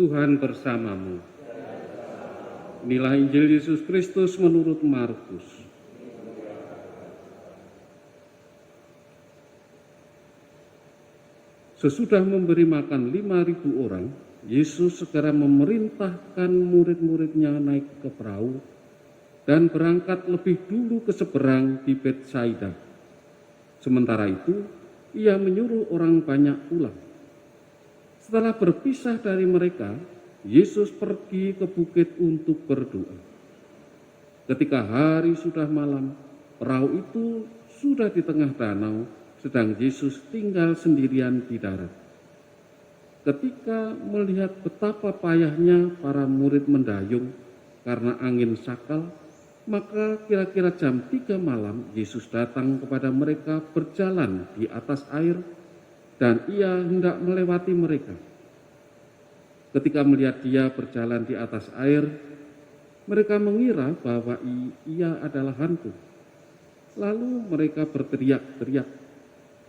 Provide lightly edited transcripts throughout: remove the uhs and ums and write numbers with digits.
Tuhan bersamamu. Inilah Injil Yesus Kristus menurut Markus. Sesudah memberi makan 5.000 orang, Yesus segera memerintahkan murid-muridnya naik ke perahu dan berangkat lebih dulu ke seberang di Betsaida. Sementara itu, ia menyuruh orang banyak pulang. Setelah berpisah dari mereka, Yesus pergi ke bukit untuk berdoa. Ketika hari sudah malam, perahu itu sudah di tengah danau, sedang Yesus tinggal sendirian di darat. Ketika melihat betapa payahnya para murid mendayung karena angin sakal, maka kira-kira jam 3 malam Yesus datang kepada mereka berjalan di atas air dan ia hendak melewati mereka. Ketika melihat dia berjalan di atas air, mereka mengira bahwa ia adalah hantu. Lalu mereka berteriak-teriak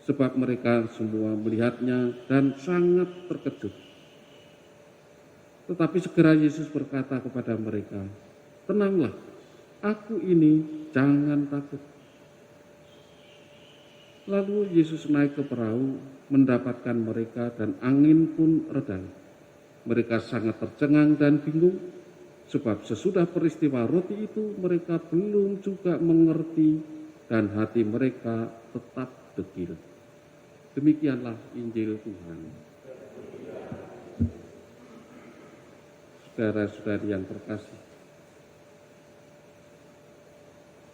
sebab mereka semua melihatnya dan sangat terkejut. Tetapi segera Yesus berkata kepada mereka, "Tenanglah, aku ini, jangan takut." Lalu Yesus naik ke perahu, mendapatkan mereka dan angin pun reda. Mereka sangat tercengang dan bingung, sebab sesudah peristiwa roti itu mereka belum juga mengerti dan hati mereka tetap degil. Demikianlah Injil Tuhan. Saudara-saudari yang terkasih,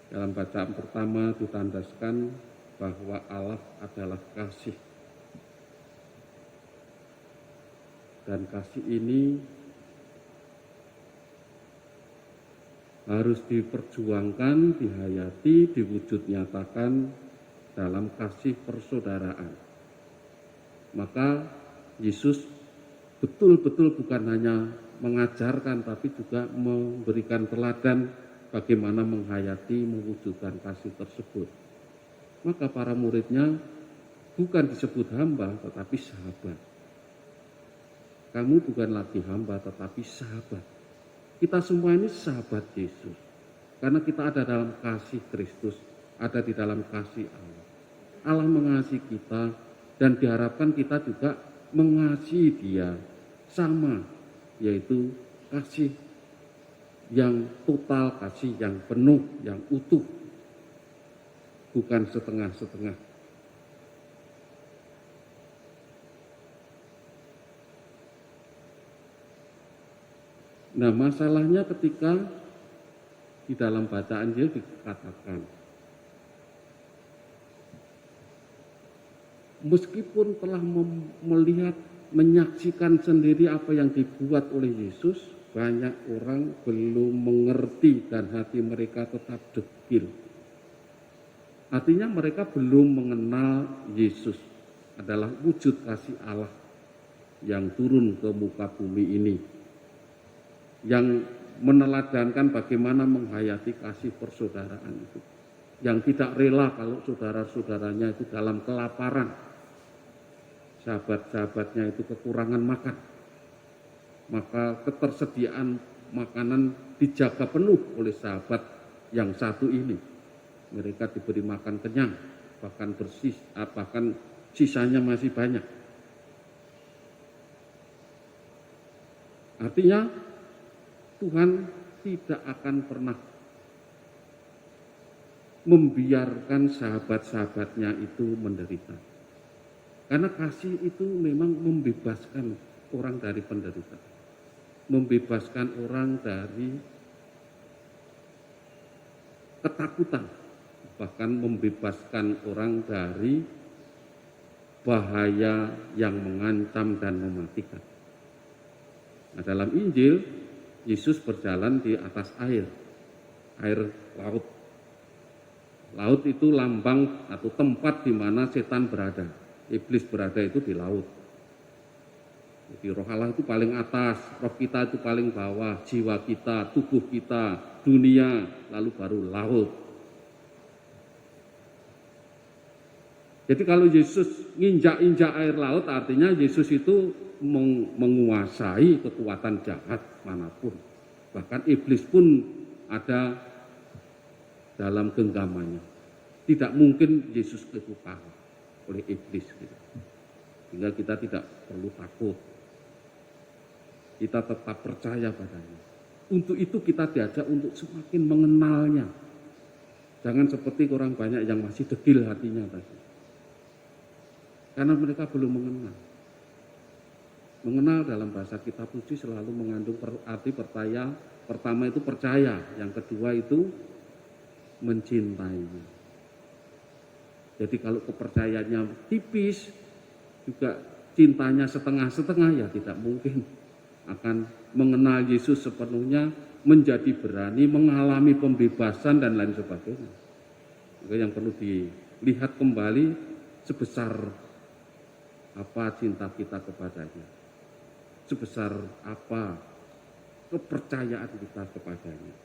dalam bacaan pertama ditandaskan bahwa Allah adalah kasih. Dan kasih ini harus diperjuangkan, dihayati, diwujud nyatakan dalam kasih persaudaraan. Maka Yesus betul-betul bukan hanya mengajarkan, tapi juga memberikan teladan bagaimana menghayati, mewujudkan kasih tersebut. Maka para muridnya bukan disebut hamba, tetapi sahabat. Kamu bukan lagi hamba, tetapi sahabat. Kita semua ini sahabat Yesus. Karena kita ada dalam kasih Kristus, ada di dalam kasih Allah. Allah mengasihi kita dan diharapkan kita juga mengasihi Dia sama, yaitu kasih yang total, kasih yang penuh, yang utuh, bukan setengah-setengah. Nah, masalahnya ketika di dalam bacaan dia dikatakan, meskipun telah melihat, menyaksikan sendiri apa yang dibuat oleh Yesus, banyak orang belum mengerti dan hati mereka tetap degil. Artinya mereka belum mengenal Yesus adalah wujud kasih Allah yang turun ke muka bumi ini, yang meneladankan bagaimana menghayati kasih persaudaraan itu, yang tidak rela kalau saudara-saudaranya itu dalam kelaparan, sahabat-sahabatnya itu kekurangan makan, maka ketersediaan makanan dijaga penuh oleh sahabat yang satu ini. Mereka diberi makan kenyang, bahkan bersih, bahkan sisanya masih banyak. Artinya Tuhan tidak akan pernah membiarkan sahabat-sahabatnya itu menderita. Karena kasih itu memang membebaskan orang dari penderitaan, membebaskan orang dari ketakutan, bahkan membebaskan orang dari bahaya yang mengancam dan mematikan. Nah, dalam Injil Yesus berjalan di atas air laut. Laut itu lambang atau tempat di mana setan berada. Iblis berada itu di laut. Jadi roh Allah itu paling atas, roh kita itu paling bawah, jiwa kita, tubuh kita, dunia, lalu baru laut. Jadi kalau Yesus nginjak-injak air laut, artinya Yesus itu menguasai kekuatan jahat manapun. Bahkan iblis pun ada dalam genggamannya. Tidak mungkin Yesus itu kalah oleh iblis. Sehingga kita tidak perlu takut. Kita tetap percaya padanya. Untuk itu kita diajak untuk semakin mengenalnya. Jangan seperti orang banyak yang masih degil hatinya tadi. Karena mereka belum mengenal. Mengenal dalam bahasa kitab suci selalu mengandung arti percaya. Pertama itu percaya, yang kedua itu mencintainya. Jadi kalau kepercayaannya tipis, juga cintanya setengah-setengah, ya tidak mungkin akan mengenal Yesus sepenuhnya, menjadi berani, mengalami pembebasan dan lain sebagainya. Maka yang perlu dilihat kembali sebesar apa cinta kita kepadanya, sebesar apa kepercayaan kita kepadanya.